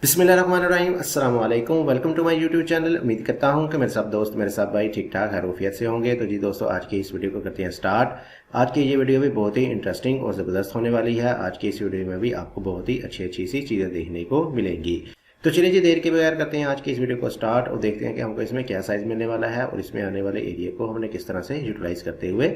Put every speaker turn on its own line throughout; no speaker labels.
बिस्मिल्लाहिर्रहमानिर्रहीम अस्सलाम वालेकुम। Welcome to my YouTube channel. उम्मीद करता हूं कि मेरे सब दोस्त मेरे सब भाई ठीक ठाक खैरियत से होंगे। तो जी दोस्तों, आज की इस वीडियो को करते हैं स्टार्ट। आज की ये वीडियो भी बहुत ही इंटरेस्टिंग और ज़बरदस्त होने वाली है। आज की इस वीडियो में भी आपको बहुत ही अच्छी अच्छी सी चीज़ें देखने को मिलेंगी। तो चलिए जी, देर के बगैर करते हैं आज की इस वीडियो को स्टार्ट और देखते हैं कि हमको इसमें क्या साइज़ मिलने वाला है और इसमें आने वाले एरिया को हमने किस तरह से यूटिलाइज करते हुए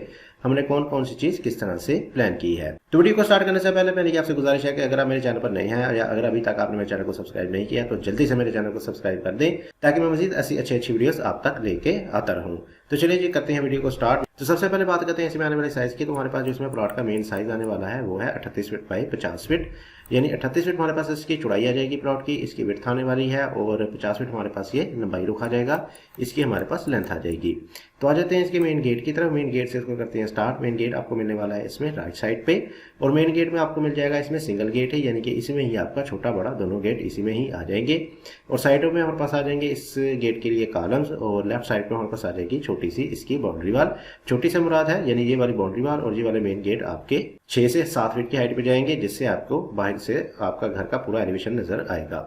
हमने कौन कौन सी चीज़ किस तरह से प्लान की है। तो वीडियो को स्टार्ट करने से पहले मेरी आपसे गुजारिश है कि अगर आप मेरे चैनल पर नए हैं या अगर अभी तक आपने मेरे चैनल को सब्सक्राइब नहीं किया तो जल्दी से मेरे चैनल को सब्सक्राइब कर दें, ताकि मैं मजीद ऐसी अच्छी अच्छी वीडियोस आप तक लेके आता रहूं। तो चलिए जी, करते हैं वीडियो को स्टार्ट। तो सबसे पहले बात करते हैं इसमें आने वाले साइज की। तो हमारे पास जो इसमें प्लॉट का मेन साइज आने वाला है वो है 38 फीट बाई 50 फीट, यानी 38 फीट हमारे पास इसकी चौड़ाई आ जाएगी प्लॉट की, इसकी विड्थ आने वाली है और 50 फीट हमारे पास ये लंबाई रुखा जाएगा, इसकी हमारे पास लेंथ आ जाएगी। तो आ जाते हैं इसके मेन गेट की तरफ। मेन गेट से इसको करते हैं स्टार्ट। मेन गेट आपको मिलने वाला है इसमें राइट साइड पे और मेन गेट में आपको मिल जाएगा, इसमें सिंगल गेट है, यानी कि इसमें ही आपका छोटा बड़ा दोनों गेट इसी में ही आ जाएंगे। और साइडों में हमारे पास आ जाएंगे इस गेट के लिए कॉलम्स और लेफ्ट साइड पे हमारे पास आ जाएगी छोटी सी इसकी बाउंड्री वाल। छोटी से मुराद है यानी ये वाली बाउंड्री वाल और ये वाले मेन गेट आपके 6 से 7 फीट की हाइट पे जाएंगे, जिससे आपको बाहर से आपका घर का पूरा एलिवेशन नजर आएगा।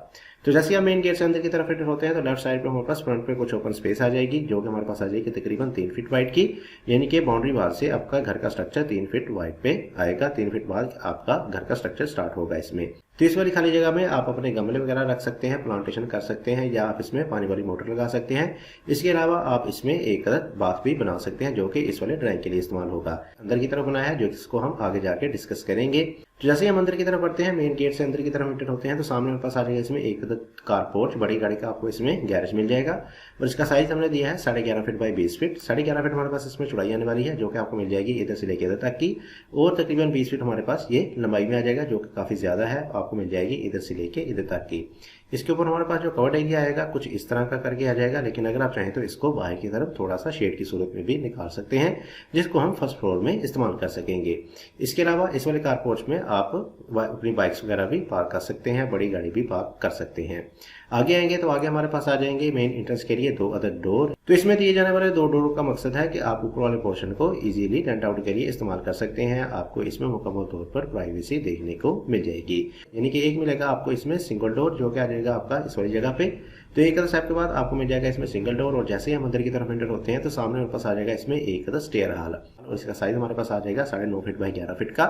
तो जैसे हम मेन गेट से अंदर की तरफ एंटर होते हैं तो लेफ्ट साइड पे हमारे पास फ्रंट पे कुछ ओपन स्पेस आ जाएगी, जो कि हमारे पास आ जाएगी तकरीबन 3 फीट वाइड की, यानी कि बाउंड्री वाल से आपका घर का स्ट्रक्चर 3 फीट वाइड पे आएगा। 3 फीट बाद आपका घर का स्ट्रक्चर स्टार्ट होगा इसमें। तो इस वाली खाली जगह में आप अपने गमले वगैरह रख सकते हैं, प्लांटेशन कर सकते हैं, या आप इसमें पानी वाली मोटर लगा सकते हैं। इसके अलावा आप इसमें एक बाथ भी बना सकते हैं, जो कि इस वाले ड्राइंग के लिए इस्तेमाल होगा। अंदर की तरफ बनाया है, जो जिसको हम आगे जाके डिस्कस करेंगे। तो जैसे ही हम अंदर की तरफ बढ़ते हैं, मेन गेट से अंदर की तरफ एंटर होते हैं तो सामने हमारे पास आ जाएगा इसमें एक कारपोर्च, बड़ी गाड़ी का आपको इसमें गैरेज मिल जाएगा और इसका साइज हमने दिया है 11.5 फीट बाई 20 फीट। 11.5 फीट हमारे पास इसमें चौड़ाई आने वाली है, जो कि आपको मिल जाएगी इधर से लेकर इधर तक की, और तकरीबन 20 फीट हमारे पास ये लंबाई में आ जाएगा, जो कि काफी ज्यादा है, आपको मिल जाएगी इधर से लेके इधर तक की। इसके ऊपर हमारे पास जो कवर्ड एरिया आएगा कुछ इस तरह का करके आ जाएगा, लेकिन अगर आप चाहें तो इसको बाहर की तरफ थोड़ा सा शेड की सूरत में भी निकाल सकते हैं, जिसको हम फर्स्ट फ्लोर में इस्तेमाल कर सकेंगे। इसके अलावा इस वाले कारपोर्च में आप अपनी बाइक्स वगैरह भी पार्क कर सकते हैं, बड़ी गाड़ी भी पार्क कर सकते हैं। आगे आएंगे तो आगे हमारे पास आ जाएंगे मेन एंट्रेंस के लिए 2 अदर डोर। तो इसमें दिए जाने वाले 2 डोर का मकसद है कि आप ऊपर वाले पोर्शन को इजीली रेंट आउट के लिए इस्तेमाल कर सकते हैं। आपको इसमें मुकम्मल तौर पर प्राइवेसी देखने को मिल जाएगी, यानी कि एक मिलेगा आपको इसमें सिंगल डोर, जो कि आ जाएगा आपका इस वाली जगह पे। तो एक अदर स्टेप के बाद आपको मिल जाएगा इसमें सिंगल डोर और जैसे ही हम अंदर की तरफ एंटर होते हैं तो सामने हमारे पास आ जाएगा इसमें एक अदर स्टेयर हॉल और इसका साइज हमारे पास आ जाएगा 9.5 फीट बाई 11 फीट का।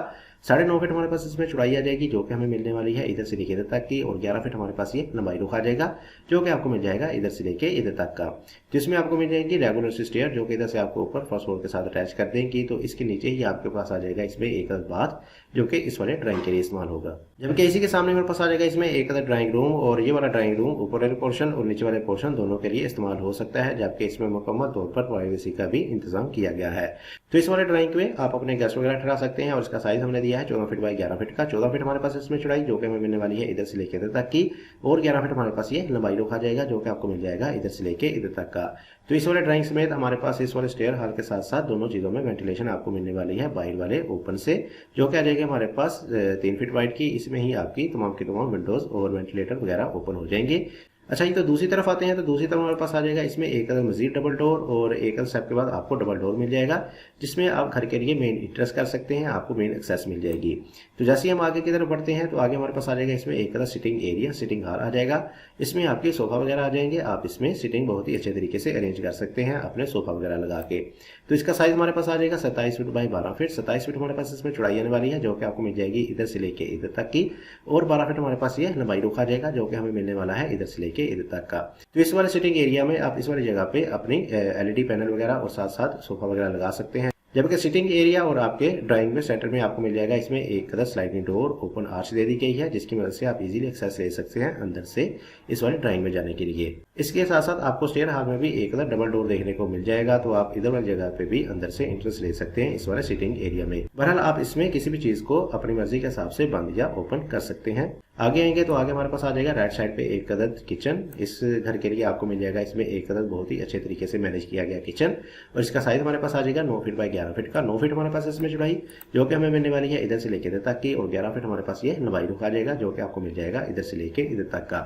9.5 फीट हमारे पास इसमें चौड़ाई आ जाएगी, जो कि हमें मिलने वाली है इधर से लेके इधर तक की, और 11 फीट हमारे पास ये लंबाई रुख आ जाएगा, जो कि आपको मिल जाएगा इधर से लेके इधर तक का। जिसमें आपको मिल जाएगी रेगुलर स्टेयर, जो कि इधर से आपको ऊपर फर्स्ट फ्लोर के साथ अटैच कर देंगी। तो इसके नीचे ही आपके पास आ जाएगा इसमें एक अदर बाथ, जो कि इस वाले ड्राइंग के लिए इस्तेमाल होगा। जबकि इसी के सामने मेरे पास आ जाएगा इसमें एक अदर ड्राइंग रूम, और ये वाला ड्राइंग रूम ऊपर वाले पोर्शन और नीचे वाले पोर्शन दोनों के लिए इस्तेमाल हो सकता है, जबकि इसमें मुकम्मल तौर पर प्राइवेसी का भी इंतजाम किया गया है। तो इस वाले ड्राइंग में आप अपने गेस्ट वगैरह ठहरा सकते हैं और इसका साइज हमने दिया है 14 फीट बाई 11 फीट का। 14 फीट हमारे पास इसमें चौड़ाई, जो कि हमें मिलने वाली है इधर से लेकर इधर तक की, और 11 फीट हमारे पास ये लंबाई रुख आ जाएगा, जो कि आपको मिल जाएगा इधर से लेके इधर तक का। तो इस वाले ड्राइंग समेत हमारे पास इस वाले स्टेयर हॉल के साथ साथ दोनों चीजों में वेंटिलेशन आपको मिलने वाली है बाहर वाले ओपन से, जो कि आ जाएगा हमारे पास 3 फीट वाइड की। इसमें ही आपकी तमाम की तमाम विंडोज और वेंटिलेटर वगैरह ओपन हो जाएंगे। अच्छा जी, तो दूसरी तरफ आते हैं तो दूसरी तरफ हमारे पास आ जाएगा इसमें एक अदर मजीद डबल डोर, और एक अदर स्टेप के बाद आपको डबल डोर मिल जाएगा, जिसमें आप घर के लिए मेन इंट्रेस कर सकते हैं, आपको मेन एक्सेस मिल जाएगी। तो जैसे ही हम आगे की तरफ बढ़ते हैं तो आगे हमारे पास आ जाएगा इसमें एक other sitting area, sitting hall आ जाएगा। इसमें आपके सोफा वगैरह आ जाएंगे, आप इसमें सिटिंग बहुत ही अच्छे तरीके से अरेंज कर सकते हैं अपने सोफा वगैरह लगा के। तो इसका साइज हमारे पास आ जाएगा 27 फीट बाई 12 फीट। 27 फीट हमारे पास इसमें चौड़ाई आने वाली है, जो कि आपको मिल जाएगी इधर से लेके इधर तक की, और 12 फीट हमारे पास ये लंबाई रुख आ जाएगा, जो कि हमें मिलने वाला है इधर से लेके इधर तक का। तो इस वाले सिटिंग एरिया में आप इस वाली जगह पे अपनी एलईडी पैनल वगैरह और साथ साथ सोफा वगैरह लगा सकते हैं। जबकि सिटिंग एरिया और आपके ड्राइंग में सेंटर में आपको मिल जाएगा इसमें एक other sliding door open arch दे दी गई है, जिसकी मदद से आप इजीली एक्सेस ले सकते हैं अंदर से इस वाले ड्राइंग में जाने के लिए। इसके साथ साथ आपको स्टेयर हॉल में भी एक अदर डबल डोर देखने को मिल जाएगा, तो आप इधर वाली जगह पे भी अंदर से एंट्रेंस ले सकते हैं इस वाले सिटिंग एरिया में। बहरहाल आप इसमें किसी भी चीज को अपनी मर्जी के हिसाब से बंद या ओपन कर सकते हैं। आगे आएंगे तो आगे हमारे पास आ जाएगा राइट साइड पे एक अदद किचन। इस घर के लिए आपको मिल जाएगा इसमें एक अदद बहुत ही अच्छे तरीके से मैनेज किया गया किचन, और इसका साइज हमारे पास आ जाएगा 9 फीट बाई 11 फीट का। 9 फीट हमारे पास इसमें चौड़ाई, जो कि हमें मिलने वाली है इधर से लेके इधर तक की, और 11 फीट हमारे पास ये लंबाई रुख आ जाएगा, जो कि आपको मिल जाएगा इधर से लेके इधर तक का।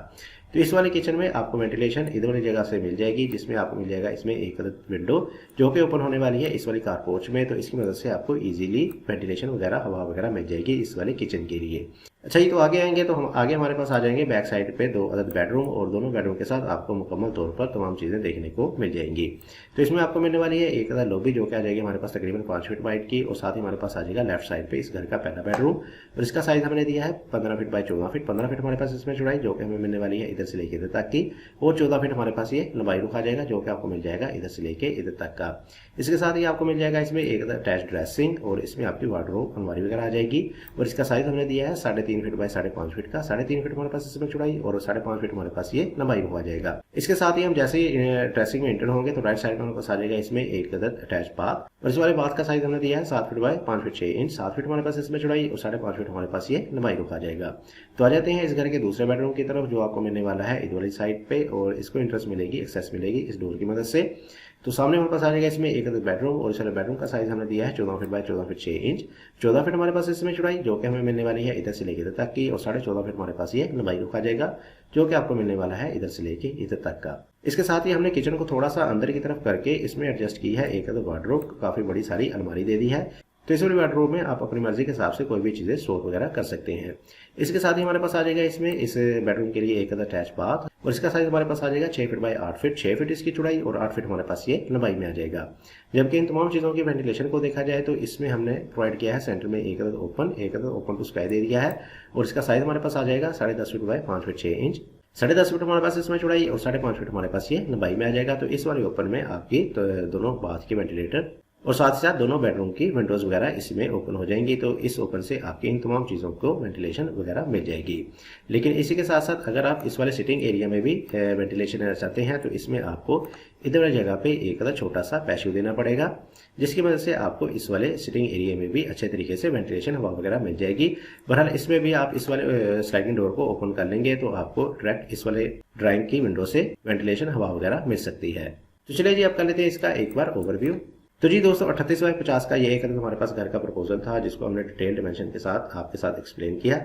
तो इस वाले किचन में आपको वेंटिलेशन इधर वाली जगह से मिल जाएगी, जिसमें आपको मिल जाएगा इसमें एक विंडो, जो कि ओपन होने वाली है इस वाली कारपोर्च में। तो इसकी मदद से आपको इजीली वेंटिलेशन वगैरह हवा वगैरह मिल जाएगी इस वाले किचन के लिए। अच्छा जी, तो आगे आएंगे तो हम आगे हमारे पास आ जाएंगे बैक साइड पे 2 अदद बेडरूम और दोनों बेडरूम के साथ आपको मुकम्मल तौर पर तमाम चीज़ें देखने को मिल जाएंगी। तो इसमें आपको मिलने वाली है एक अदद लॉबी जो कि आ जाएगी हमारे पास तकरीबन 5 फीट वाइड की, और साथ ही हमारे पास आ जाएगा लेफ्ट साइड पे इस घर का पहला बेडरूम, और इसका साइज हमने दिया है 15 फीट बाई 14 फीट। 15 फीट हमारे पास इसमें चौड़ाई जो कि हमें मिलने वाली है इधर से लेके इधर तक की, और 14 फीट हमारे पास ये लंबाई रुख आ जाएगा जो कि आपको मिल जाएगा इधर से लेके इधर तक का। इसके साथ ही आपको मिल जाएगा इसमें एक अटैच ड्रेसिंग, और इसमें आपकी वार्डरोब अलमारी वगैरह आ जाएगी, और इसका साइज हमने दिया है 3.5 फीट बाई 5.5 फीट का। 3.5 फीट हमारे पास इसमें चौड़ाई और 5.5 फीट हमारे पास ये लंबाई हुआ जाएगा। इसके साथ ही हम जैसे ही ड्रेसिंग में इंटर होंगे तो राइट साइड में हमारे पास आ जाएगा इसमें एक अदद अटैच बाथ, और इस वाले बाथ का साइज हमने दिया है 7 feet by 5 feet 6 inch. 7 feet हमारे पास इसमें चौड़ाई और 5.5 फीट हमारे पास ये लंबाई रुक आ जाएगा। तो आ जाते हैं इस घर के दूसरे बेडरूम की तरफ जो आपको मिलने वाला है इधर वाली साइड पे, और इसको इंट्रेंस मिलेगी, एक्सेस मिलेगी इस डोर की मदद से। तो सामने हमारे पास आ जाएगा इसमें एक अदद बेडरूम, और इस वाले बेडरूम का साइज हमने दिया है 14 feet by 14 feet 6 inch. 14 feet हमारे पास इसमें चौड़ाई जो कि हमें मिलने वाली है इधर से लेके इधर तक की, और 14.5 फीट हमारे पास ये लंबाई रुक आ जाएगा जो कि आपको मिलने वाला है इधर से लेके इधर तक का। इसके साथ ही हमने किचन को थोड़ा सा अंदर की तरफ करके इसमें एडजस्ट की है एक अदद वार्डरोब, काफी बड़ी सारी अलमारी दे दी है। तो इस वाली वार्डरोब में आप अपनी मर्जी के हिसाब से कोई भी चीजें स्टोर वगैरह कर सकते हैं। इसके साथ ही हमारे पास आ जाएगा इसमें इस बेडरूम के लिए एक अदद अटैच बाथ, और इसका साइज हमारे पास आ जाएगा 6 फीट बाई 8 फीट। 6 फीट इसकी चौड़ाई और 8 फीट हमारे पास ये लंबाई में आ जाएगा। जबकि इन तमाम चीजों की वेंटिलेशन को देखा जाए तो इसमें हमने प्रोवाइड किया है सेंटर में एक अदद ओपन टू स्काई दे दिया है, और इसका साइज हमारे पास आ जाएगा 10.5 feet by 5 feet 6 inch. 10.5 feet हमारे पास इसमें चौड़ाई और 5.5 फीट हमारे पास ये लंबाई में आ जाएगा। तो इस वाले ओपन में आपकी तो दोनों बाथ के वेंटिलेटर और साथ ही साथ दोनों बेडरूम की विंडोज वगैरह इसमें ओपन हो जाएंगी। तो इस ओपन से आपकी इन तमाम चीज़ों को वेंटिलेशन वगैरह मिल जाएगी। लेकिन इसी के साथ साथ अगर आप इस वाले सिटिंग एरिया में भी वेंटिलेशन चाहते हैं तो इसमें आपको इधर वाली जगह पे एक अदद छोटा सा पैशियो देना पड़ेगा, जिसकी वजह से आपको इस वाले सिटिंग एरिया में भी अच्छे तरीके से वेंटिलेशन हवा वगैरह मिल जाएगी। बहरहाल इसमें भी आप इस वाले स्लाइडिंग डोर को ओपन कर लेंगे तो आपको डायरेक्ट इस वाले ड्राइंग की विंडो से वेंटिलेशन हवा वगैरह मिल सकती है। तो चलिए जी, आप कर लेते हैं इसका एक बार ओवरव्यू। तो जी दोस्तों, 38 बाई 50 का ये एक हमारे पास घर का प्रपोजल था जिसको हमने डिटेल डिमेंशन के साथ आपके साथ एक्सप्लेन किया।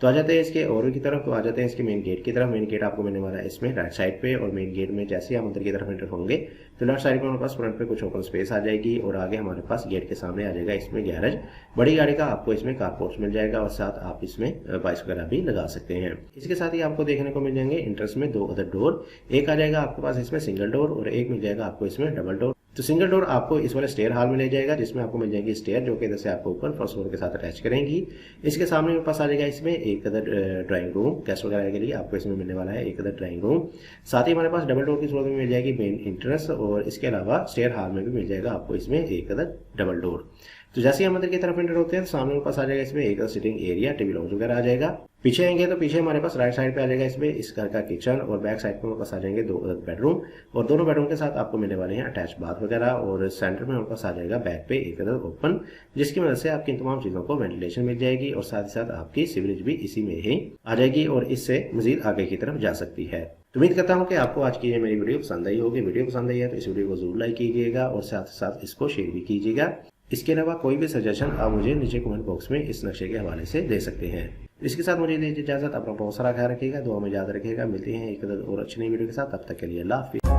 तो आ जाते हैं इसके ओवरव्यू की तरफ। तो आ जाते हैं इसके मेन गेट की तरफ। मेन गेट आपको मिलने वाला है इसमें राइट साइड पे, और मेन गेट में जैसे ही आप अंदर की तरफ एंटर होंगे तो लेफ्ट साइड में हमारे पास फ्रंट पे कुछ ओपन स्पेस आ जाएगी, और आगे हमारे पास गेट के सामने आ जाएगा इसमें गैरेज। बड़ी गाड़ी का आपको इसमें कारपोर्ट मिल जाएगा, और साथ आप इसमें बाइक्स वगैरह भी लगा सकते हैं। इसके साथ ही आपको देखने को मिल जाएंगे इंट्रेंस में 2 अदर डोर। एक आ जाएगा आपके पास इसमें सिंगल डोर, और एक मिल जाएगा आपको इसमें डबल डोर। तो सिंगल डोर आपको इस वाले स्टेयर हॉल में ले जाएगा, जिसमें आपको मिल जाएगी स्टेयर जो कि इधर से आपको ऊपर फर्स्ट फ्लोर के साथ अटैच करेंगी। इसके सामने मेरे पास आ जाएगा इसमें एक अदर ड्राइंग रूम, गेस्ट वगैरह के लिए आपको इसमें मिलने वाला है एक अदर ड्राइंग रूम। साथ ही हमारे पास डबल डोर की सूरत में मिल जाएगी मेन इंट्रेंस, और इसके अलावा स्टेयर हॉल में भी मिल जाएगा आपको इसमें एक अदर डबल डोर। तो जैसे ही हम अंदर की तरफ एंटर होते हैं तो सामने हमारे पास आ जाएगा इसमें एक सिटिंग एरिया, टीवी लॉन्च वगैरह आ जाएगा। पीछे आएंगे तो पीछे हमारे पास राइट साइड पे आ जाएगा इसमें इस घर का किचन, और बैक साइड पे हमारे पास आ जाएंगे 2 बेडरूम, और दोनों बेडरूम के साथ आपको मिलने वाले हैं अटैच बाथ वगैरह। और सेंटर में हमारे पास आ जाएगा बैक पे एक अदर ओपन, जिसकी वजह से आपकी इन तमाम चीजों को वेंटिलेशन मिल जाएगी, और साथ ही साथ आपकी सीवरेज भी इसी में ही आ जाएगी और इससे मजीद आगे की तरफ जा सकती है। तो उम्मीद करता हूं कि आपको आज की ये मेरी वीडियो पसंद आई होगी। वीडियो पसंद आई है तो इस वीडियो को जरूर लाइक कीजिएगा, और साथ ही साथ इसको शेयर भी कीजिएगा। इसके अलावा कोई भी सजेशन आप मुझे नीचे कमेंट बॉक्स में इस नक्शे के हवाले से दे सकते हैं। इसके साथ मुझे दीजिए इजाजत। अपना बहुत सारा ख्याल रखिएगा, दुआ में याद रखिएगा। मिलते हैं एक और अच्छी नई वीडियो के साथ, तब तक के लिए अल्लाह हाफिज़।